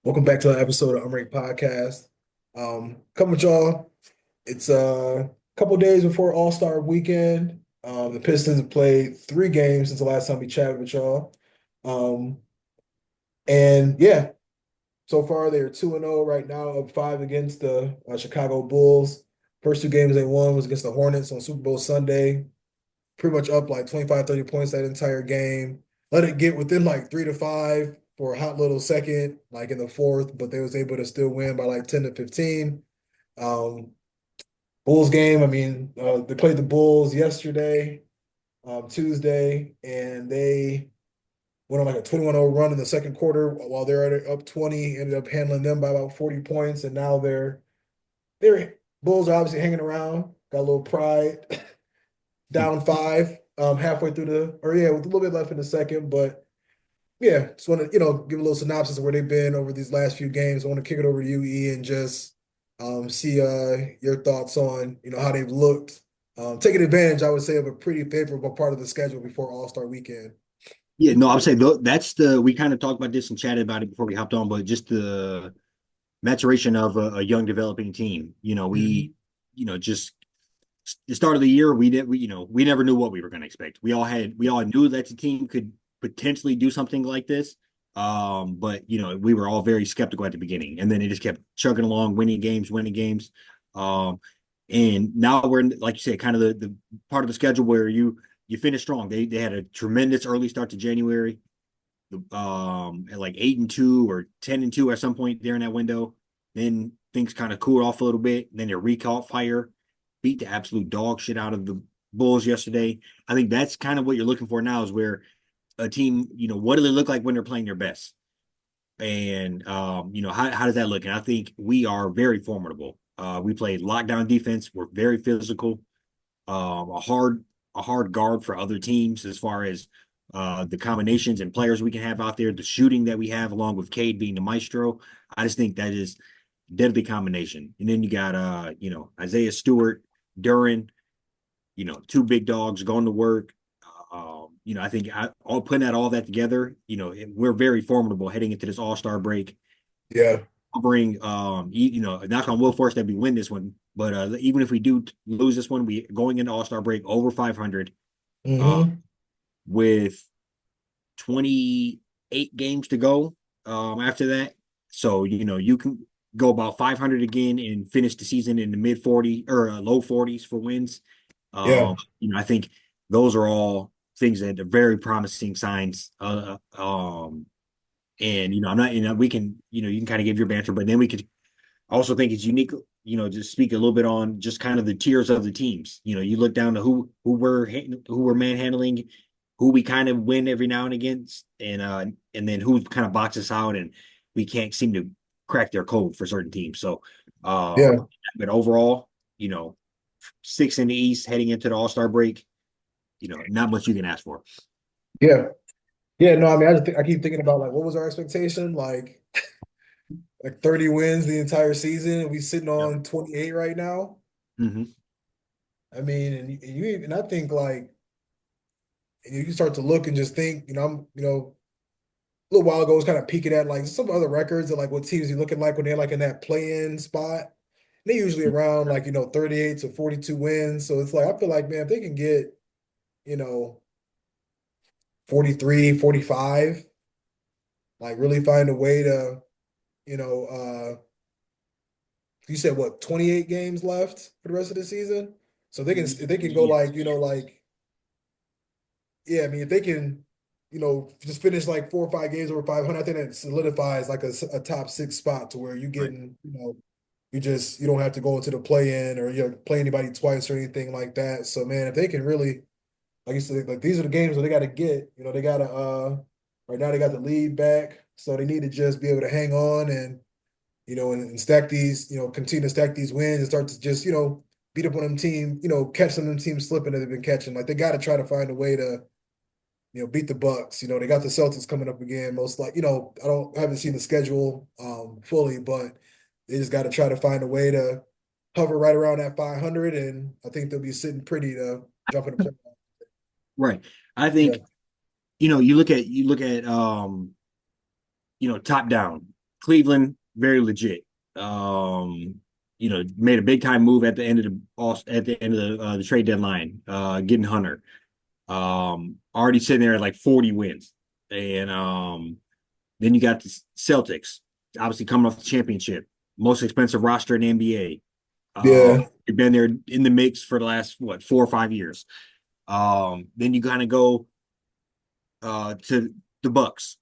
Welcome back to an episode of Unranked Podcast. Coming with y'all. It's a couple days before All-Star Weekend. The Pistons have played 3 games since the last time we chatted with y'all. Um, and yeah, so far they're 2-0 right now, up five against the Chicago Bulls. First 2 games they won was against the Hornets on Super Bowl Sunday. Pretty much up like 25, 30 points that entire game. Let it get within like 3 to 5 for a hot little second, like in the fourth, but they was able to still win by like 10 to 15. Um, Bulls game, I mean, they played the Bulls yesterday, Tuesday, and they went on like a 21-0 run in the second quarter while they're up 20, ended up handling them by about 40 points, and now they're Bulls are obviously hanging around, got a little pride. Down five, halfway through or yeah, with a little bit left in the second. But yeah, just want to, give a little synopsis of where they've been over these last few games. I want to kick it over to you, E, and just see your thoughts on, how they've looked. Taking advantage, I would say, of a pretty favorable part of the schedule before All-Star weekend. Yeah, no, I'm saying that's we kind of talked about this and chatted about it before we hopped on, but just the maturation of a young developing team. Mhm. Just the start of the year, we never knew what we were going to expect. We all knew that the team could potentially do something like this. But we were all very skeptical at the beginning, and then it just kept chugging along, winning games. Um, and now we're in, like you said, kind of the part of the schedule where you finish strong. They had a tremendous early start to January, at like 8-2 or 10-2 at some point there in that window. Then things kind of cooled off a little bit. Then their recall fire beat the absolute dog shit out of the Bulls yesterday. I think that's kind of what you're looking for now is where a team, what do they look like when they're playing their best? And how does that look? And I think we are very formidable. We play lockdown defense. We're very physical. Um, a hard a hard guard for other teams as far as the combinations and players we can have out there, the shooting that we have, along with Cade being the maestro. I just think that is deadly combination. And then you got Isaiah Stewart, Duran, two big dogs going to work. I think all putting all that together, we're very formidable heading into this All-Star break. Yeah. Covering, knock on wood for us that we win this one. But even if we do lose this one, we going into All-Star break over 500, uh, Hmm. with 28 games to go after that. So, you can go about 500 again and finish the season in the mid 40 or low 40s for wins. Yeah. I think those are all things that are very promising signs. And I'm not, we can, you can kind of give your banter, but then we could also think it's unique, just speak a little bit on just kind of the tiers of the teams. You look down to who we're manhandling, who we kind of win every now and again, and then who kind of boxes out and we can't seem to crack their code for certain teams. So Yeah. but overall, you know, six in the East heading into the All-Star break, not much you can ask for. Yeah. Yeah. No, I mean, I keep thinking about like what was our expectation? Like 30 wins the entire season, and we sitting Yep. on 28 right now. Mm-hmm. I mean, and I think like and you can start to look and just think, I'm, a little while ago I was kind of peeking at like some other records of like what teams are looking like when they're like in that play-in spot. They're usually around like, 38 to 42 wins. So it's like I feel like, man, if they can get, you know, 43, 45, like really find a way to, you know, you said what, 28 games left for the rest of the season? So if they can go Yes. like, yeah, I mean, if they can, just finish like 4 or 5 games over 500, I think that solidifies like a top six spot to where you Right. getting, you don't have to go into the play in or play anybody twice or anything like that. So man, if they can really, like you said, like these are the games that they got to get. They got to right now they got the lead back, so they need to just be able to hang on and and stack these, continue to stack these wins and start to just beat up on them team, catch some of them teams slipping that they've been catching. Like they got to try to find a way to beat the Bucks. They got the Celtics coming up again. Most like, I haven't seen the schedule fully, but they just got to try to find a way to hover right around that 500, and I think they'll be sitting pretty to jump in the playoffs. Right. I Yeah. think, you look at top down. Cleveland, very legit. Made a big time move at the end of the trade deadline, getting Hunter. Already sitting there at like 40 wins. And then you got the Celtics, obviously coming off the championship, most expensive roster in the NBA. Yeah. You've been there in the mix for the last 4 or 5 years. Then you kind of go to the Bucks,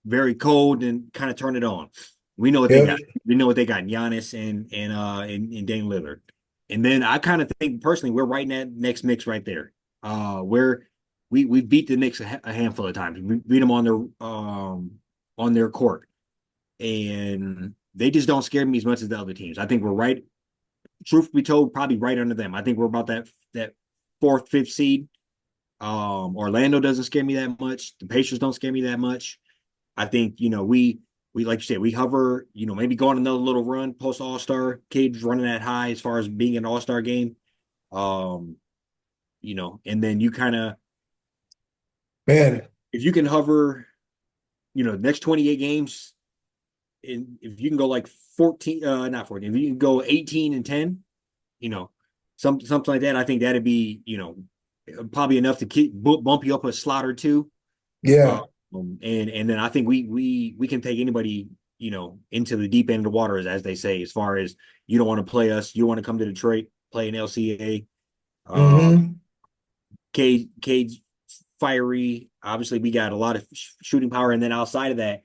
very cold and kind of turn it on. We know what they Yep. got. We know what they got. Giannis and Dame Lillard. And then I kind of think personally we're right in that next mix right there. Where we beat the Knicks a handful of times. We beat them on their court, and they just don't scare me as much as the other teams. I think we're right. Truth be told, probably right under them. I think we're about that fourth, fifth seed. Orlando doesn't scare me that much. The Pacers don't scare me that much. I think we like you said, we hover. Maybe go on another little run post All Star. Cade's running that high as far as being an All Star game. Um, and then you kind of Man. if you can hover, the next 28 games, and if you can go like 14, not 14, if you can go 18-10, you know, something like that, I think that'd be, probably enough to bump you up a slot or two. Uh, Yeah. and then I think we can take anybody, into the deep end of the water, as they say, as far as you don't want to play us, you want to come to Detroit, play in LCA. Mm-hmm. Cade's fiery. Obviously, we got a lot of shooting power, and then outside of that,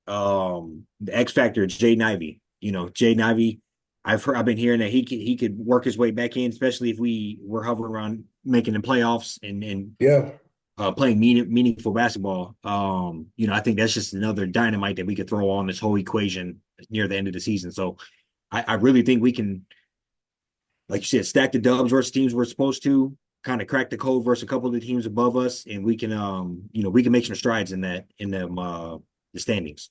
the X factor is Jaden Ivey. Jaden Ivey. I've been hearing that he could work his way back in, especially if we were hovering around making the playoffs and Yeah. playing meaningful basketball. I think that's just another dynamite that we could throw on this whole equation near the end of the season. So I really think we can, like you said, stack the dubs versus teams we're supposed to, kind of crack the code versus a couple of the teams above us, and we can we can make some strides in the standings.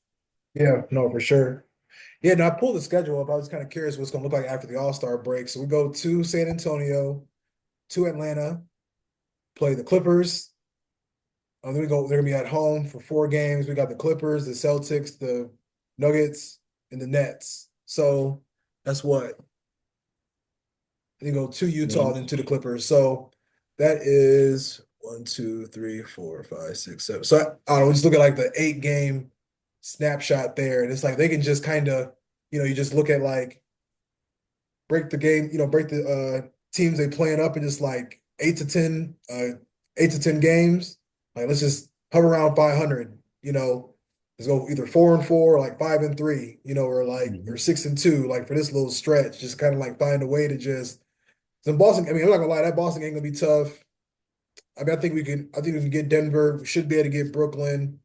Yeah. No, for sure. Yeah, no, I pulled the schedule up. I was kind of curious what's going to look like after the All-Star break. So we go to San Antonio, to Atlanta, play the Clippers. Then we go. They're gonna be at home for 4 games. We got the Clippers, the Celtics, the Nuggets, and the Nets. So that's what. And you go to Utah and then Games. to the Clippers. So that is 1, 2, 3, 4, 5, 6, 7. So I don't know. Just look at like the 8 game snapshot there, and it's like they can just kind of, you just look at like break the game, break the teams they playing up in just like 8 to 10 games. Like let's just hover around 500, let's go either 4-4 or like 5-3, or like or Mhm. 6-2, like for this little stretch, just kind of like find a way to just then Boston. I mean, I'm not gonna lie, that Boston game gonna be tough. I mean, I think we can get Denver. We should be able to get Brooklyn.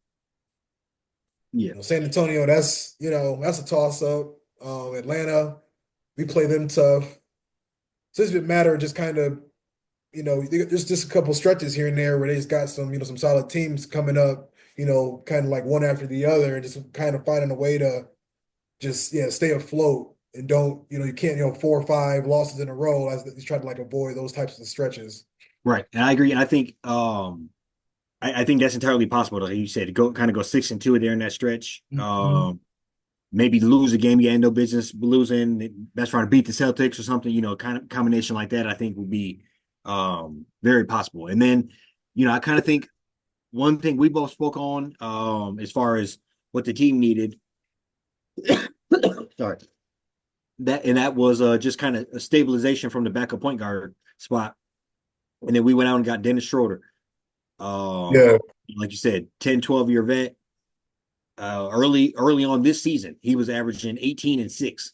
Yeah. San Antonio, that's a toss up. Atlanta, we play them tough. So it's been a matter of just kind of, there's just a couple stretches here and there where they just got some solid teams coming up, kind of like one after the other, and just kind of finding a way to just, yeah, stay afloat and don't, you can't, 4 or 5 losses in a row as you try to like avoid those types of stretches. Right. And I agree. And I think I think that's entirely possible, like you said, to go 6-2 there in that stretch. Mhm. Maybe lose a game you had no business losing. That's trying to beat the Celtics or something, kind of combination like that, I think would be very possible. And then, I kind of think one thing we both spoke on, as far as what the team needed, sorry, that was just kind of a stabilization from the backup point guard spot. And then we went out and got Dennis Schroder. Um, Yeah. like you said, 10, 12-year vet. Early on this season, he was averaging 18-6.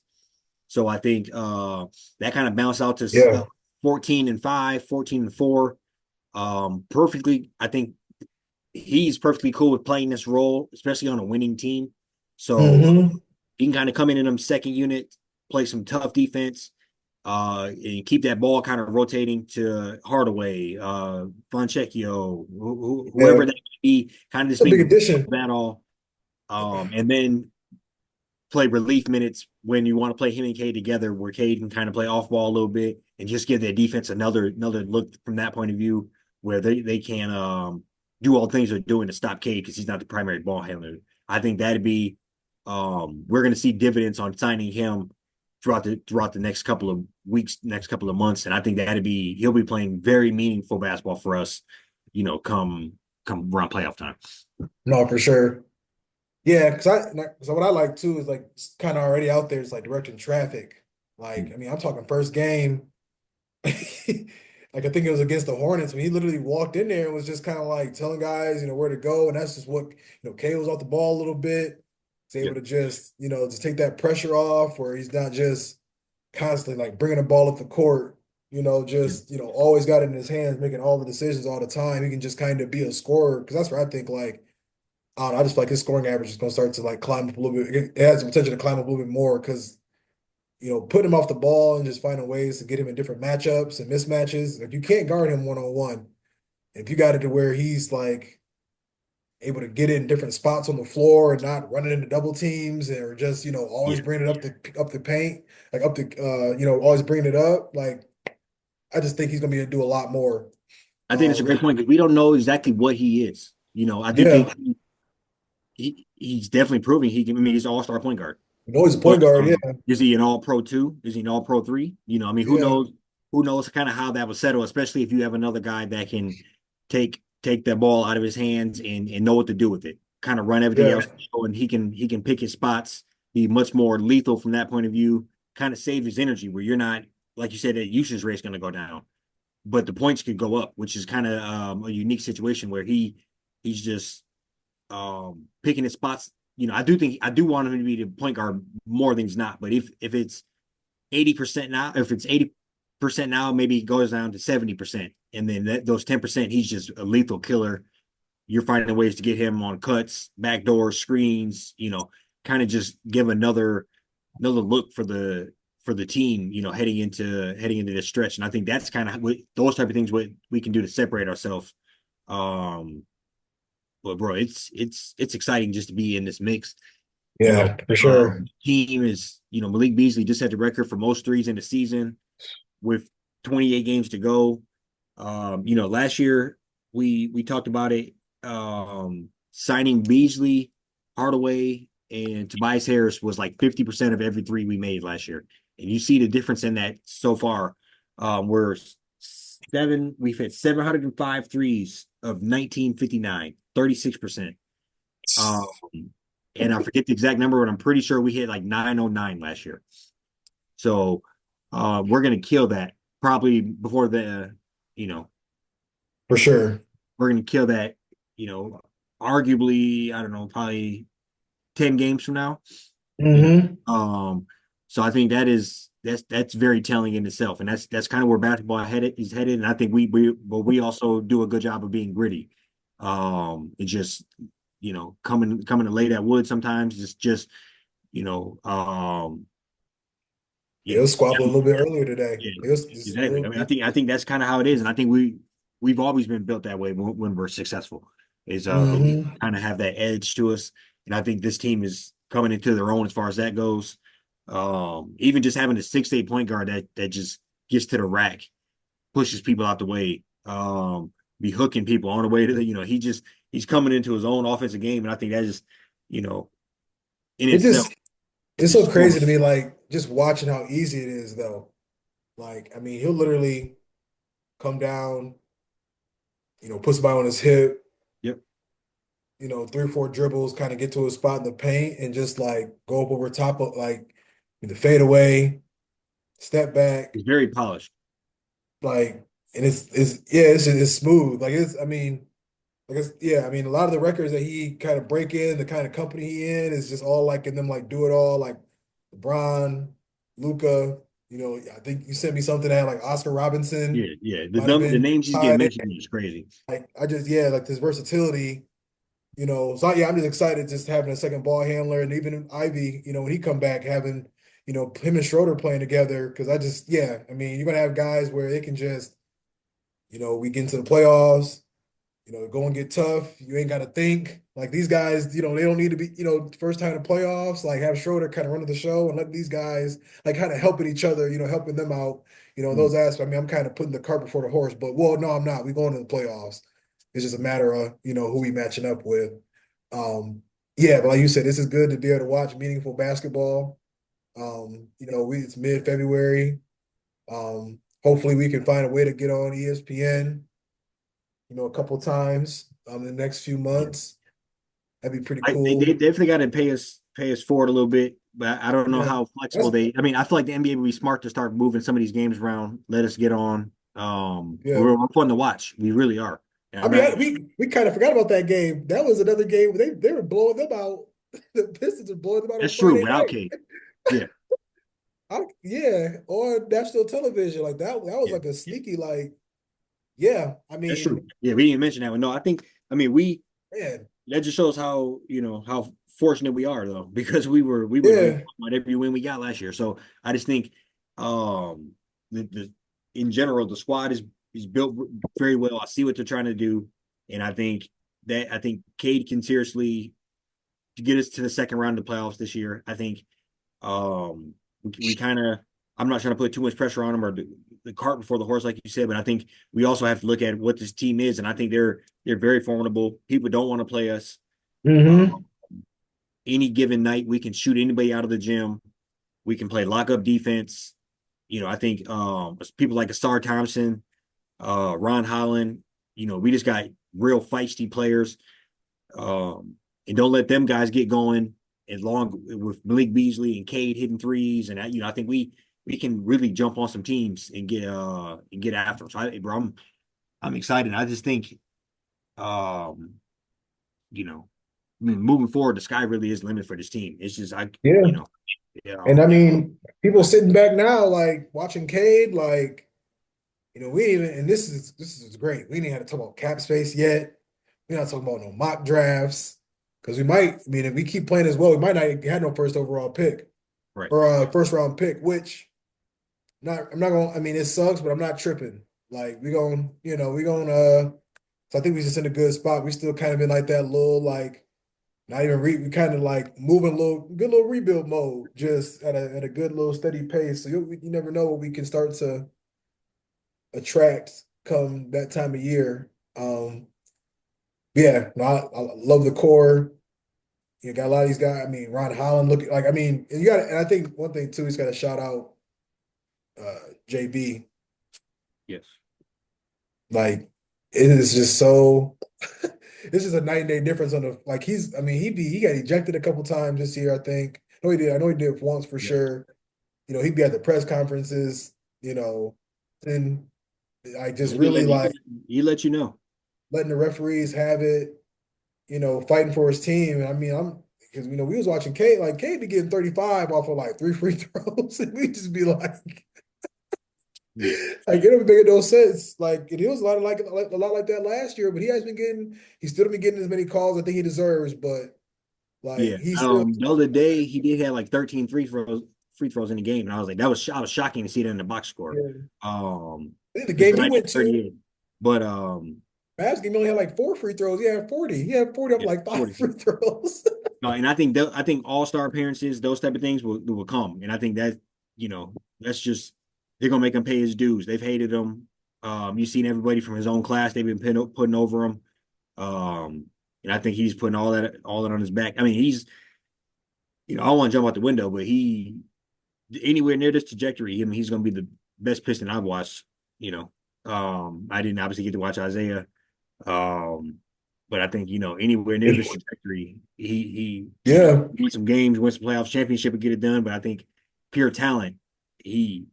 So I think that kind of bounced out to Yeah. 14-5, 14-4. Perfectly, I think he's perfectly cool with playing this role, especially on a winning team. So Hmm. he can kind of come in them second unit, play some tough defense, and keep that ball kind of rotating to Hardaway, Fonchecchio, Yeah. whoever that may be, kind of It's just a big being addition. that all. And then play relief minutes when you want to play him and Cade together, where Cade can kind of play off ball a little bit and just give their defense another look from that point of view, where they can do all the things they're doing to stop Cade because he's not the primary ball handler. I think that'd be we're going to see dividends on signing him throughout the next couple of weeks, next couple of months, and I think he'll be playing very meaningful basketball for us, come around playoff time. No, for sure. Yeah, because so what I like too is like kind of already out there is like directing traffic. Like, I mean, I'm talking first game. Like I think it was against the Hornets when he literally walked in there and was just kind of like telling guys, where to go. And that's just what, Cade was off the ball a little bit. He's able Yep. to just, just take that pressure off where he's not just constantly like bringing the ball up the court, Yep. just, always got it in his hands, making all the decisions all the time. He can just kind of be a scorer. Cause that's where I think like, I don't know, I just feel like his scoring average is going to start to like climb up a little bit. It has the potential to climb up a little bit more because putting him off the ball and just finding ways to get him in different matchups and mismatches. If you can't guard him 1-on-1, if you got it to where he's like able to get in different spots on the floor and not running into double teams or just, always Yeah. bringing it up the paint, like up the always bringing it up. Like I just think he's gonna be able to do a lot more. I think it's a great point because we don't know exactly what he is. I do think Yeah, he's definitely proving he can. I mean, he's an all-star point guard. he's a But point guard. Yeah, is he an all pro two? Is he an all pro three? I mean, who yeah, knows? Who knows kind of how that will settle, especially if you have another guy that can take that ball out of his hands and know what to do with it. Kind of run everything yeah, else, and he can pick his spots, be much more lethal from that point of view. Kind of save his energy where you're not, like you said, that usage rate is going to go down, but the points could go up, which is kind of a unique situation where he's just picking his spots. I do want him to be the point guard more than he's not. But if it's 80% now, if it's 80% now, maybe it goes down to 70%, and then those 10%, he's just a lethal killer. You're finding ways to get him on cuts, backdoor screens. Kind of just give another look for the team. Heading into this stretch, and I think that's kind of what those type of things what we can do to separate ourselves. Um, but bro, it's exciting just to be in this mix. You know, yeah, for sure. team is Malik Beasley just had the record for most threes in the season with 28 games to go. Last year we talked about it. Signing Beasley, Hardaway, and Tobias Harris was like 50% of every three we made last year, and you see the difference in that so far. We've hit 705 threes of 1959, 36%. Um, and I forget the exact number, but I'm pretty sure we hit like 909 last year. So we're gonna kill that probably before you know, For sure. we're gonna kill that, you know, arguably, I don't know, probably 10 games from now. You Hmm. so I think that's very telling in itself. And that's kind of where basketball is headed. And I think we also do a good job of being gritty. It's just, coming to lay that wood sometimes, just you know, you It know, was squabbling a little bit earlier today. yeah, It was just a exactly. I little. mean, I think that's kind of how it is, and I think we've always been built that way when we're successful. But we Hmm. kind of have that edge to us, and I think this team is coming into their own as far as that goes. Even just having a 6'8" point guard that just gets to the rack, pushes people out the way, be hooking people on the way to he's coming into his own offensive game, and I think that is, you know, in It itself just it's is so crazy scoring. to me, like just watching how easy it is, though. Like, I mean, he'll literally come down, put somebody on his hip, Yep, 3 or 4 dribbles, kind of get to a spot in the paint, and just like go up over top of like the fadeaway, step back, he's very polished. like, and it's smooth. Like it's, I mean. Yeah, I mean, a lot of the records that he kind of break in, the kind of company he in, is just all like in them like do it all, like LeBron, Luca. I think you sent me something that had like Oscar Yeah, Robinson yeah. might have The been names he's getting tied. mentioned is crazy. Like I just yeah, like this versatility. So yeah, I'm just excited just having a second ball handler, and even Ivy. When he come back, having him and Schroder playing together, because I just yeah, I mean, you're gonna have guys where they can just we get into the playoffs. Go and get tough. You ain't got to think. Like these guys, they don't need to be, first time in the playoffs. Like have Schroeder kind of running the show and let these guys like kind of helping each other, helping them out, Mm. those aspects. I mean, I'm kind of putting the cart before the horse, but well, no, I'm not. We going to the playoffs. It's just a matter of, who we matching up with. Um, yeah, but like you said, this is good to be able to watch meaningful basketball. It's mid-February. Hopefully we can find a way to get on ESPN, a couple times in the next few Yeah. months. That'd be pretty They cool. definitely got to pay us forward a little bit, but I don't know Yeah. how That's flexible they. I mean, I feel like the NBA would be smart to start moving some of these games around. Let us get on. yeah. We're fun to watch. We really are. And I I'm mean, not. we kind of forgot about that game. That was another game where they were blowing them out. The Pistons were blowing them out on That's true. Friday Without night. Cade, yeah, Yeah, on national television. Like that was yeah, like a yeah, sneaky, like, yeah. I that's true. mean, Yeah, we didn't mention that one. No, I think. I mean, we man, that just shows how how fortunate we are though, because we would have been yeah. about every win we got last year. So I just think, the in general the squad is built very well. I see what they're trying to do, and I think Cade can seriously to get us to the second round of the playoffs this year. I think we kind of. I'm not trying to put too much pressure on them or the cart before the horse, like you said, but I think we also have to look at what this team is, and I think they're very formidable. People don't want to play us. Uh, Hmm. any given night, we can shoot anybody out of the gym. We can play lockup defense. I think people like Asar Thompson, Ron Holland. We just got real feisty players, and don't let them guys get going. As long with Malik Beasley and Cade hitting threes, and I think we can really jump on some teams and get after them. So I'm excited. I just think um, you know, I mean, moving forward, the sky really is the limit for this team. It's just Yeah. yeah, And I mean, people sitting back now, like watching Cade, like, we ain't even, and this is great. We ain't had to talk about cap space yet. We're not talking about no mock drafts. Because we might, I mean, if we keep playing as well, we might not have no first overall pick right. or first round pick, which I'm not gonna, I mean, it sucks, but I'm not tripping. Like we gonna so I think we just in a good spot. We still kind of in like that little like not even we kind of like moving a little good little rebuild mode, just at a good little steady pace. So you never know what we can start to attract come that time of year. Yeah, no, I love the core. You got a lot of these guys. I mean, Ron Holland look like I mean, and you got and I think one thing too, he's got to shout out JB. Yes. Like it is just so this is a night and day difference on the like he's I mean he got ejected a couple times this year, I think. No, he did. I know he did once for Yes. sure. He'd be at the press conferences, and I just really like He let you know. letting the referees have it, fighting for his team. And I mean, I'm because we was watching Cade, like Cade be getting 35 off of like three free throws, and we just be Yeah. like it don't make no sense. Like and he was a lot like that last year, but he's still been getting as many calls I think he deserves, but like Yeah. he's still The other day he did have like 13 free throws in the game, and I was like, I was shocking to see that in the box score. yeah. I think the Because game the he night went to, 38, but Mavs game he only had like four free throws. He had 40. He had 40 off yeah, like five 40. free throws. No, and I think all-star appearances, those type of things will come, and I think that that's just they're gonna make him pay his dues. They've hated him. You've seen everybody from his own class they've been putting over him. Um, and I think he's putting all that on his back. I mean, I don't want to jump out the window, but he anywhere near this trajectory, I mean, he's going to be the best Piston I've watched. You know, I didn't obviously get to watch Isaiah, um, but I think anywhere near this trajectory, he Yeah, win some games, win some playoffs, championship, and get it done. But I think pure talent, he,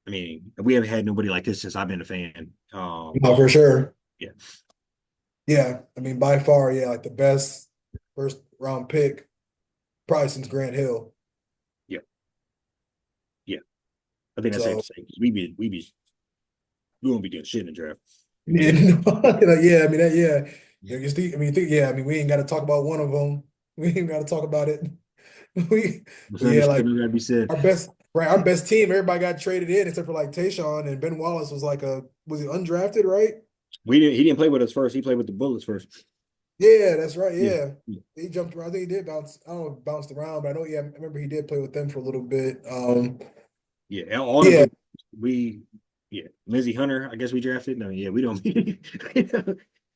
I mean, we haven't had nobody like this since I've been a fan. no, for sure. Yeah, Yeah, I mean, by far, yeah, like the best first round pick probably since Grant Hill. yeah, yeah. I think that's safe So, to say. We won't be doing shit in the draft. yeah, like, yeah, I mean, yeah. I mean, yeah, I mean, we ain't got to talk about one of them. We ain't got to talk about it. We, but yeah, like Misunderstood. That be said. our best team, everybody got traded in except for like Tayshaun and Ben Wallace was he undrafted, right? We didn't. He didn't play with us first. He played with the Bullets first. Yeah, that's right. Yeah, Yeah. He jumped around. I think he did bounce. I don't know if he bounced around, but I know, yeah, I remember he did play with them for a little bit. yeah. All the Yeah, good. We, yeah. Lindsey Hunter. I guess we drafted. No, yeah, we don't.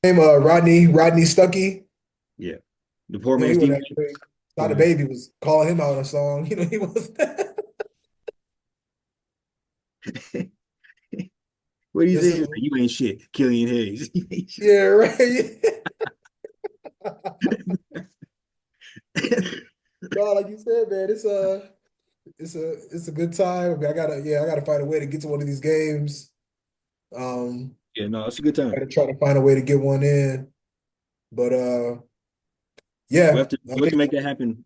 name Rodney Stuckey. Yeah, The poor He man would Steve. actually. Poor Not the man. baby was calling him out in a song. He was. What do you Yes, say? You ain't shit, Killian Hayes. You ain't shit. yeah, right. No, like you said, man, it's a good time. I mean, I gotta find a way to get to one of these games. Um, Yeah, no, it's a good time. gotta try to find a way to get one in. But We yeah, have to I we have to think make that happen.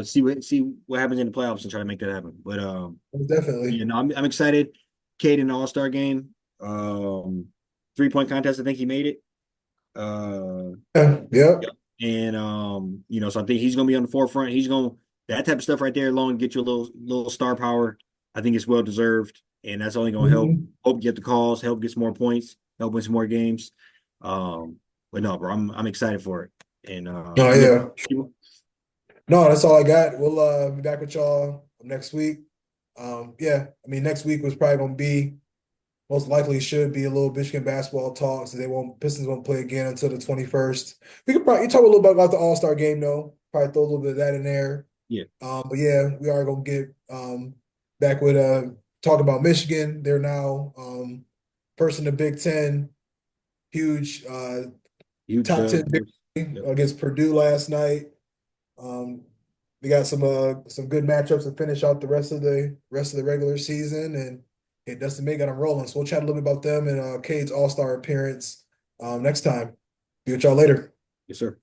See what happens in the playoffs and try to make that happen. But definitely. yeah, no, I'm excited. Cade in the All-Star game. 3-point contest, I think he made it. Yeah, Yep. yep. And so I think he's gonna be on the forefront. He's gonna that type of stuff right there alone get you a little star power. I think it's well deserved, and that's only gonna Mhm. help get the calls, help get some more points, help win some more games. Um, but no, bro, I'm excited for it. And Oh you yeah. know, No, that's all I got. We'll be back with y'all next week. Yeah, I mean next week was probably gonna be most likely should be a little Michigan basketball talk, so Pistons won't play again until the 21st. We could probably talk a little bit about the All-Star game though. Probably throw a little bit of that in there. yeah, But yeah, we are gonna get back with talk about Michigan. They're now first in the Big Ten, huge huge top 10 dub. victory Yep. against Purdue last night. Um, we got some good matchups to finish out the rest of the regular season, and Dustin May got them rolling. So we'll chat a little bit about them and Cade's All-Star appearance next time. Be with y'all later. Yes, sir.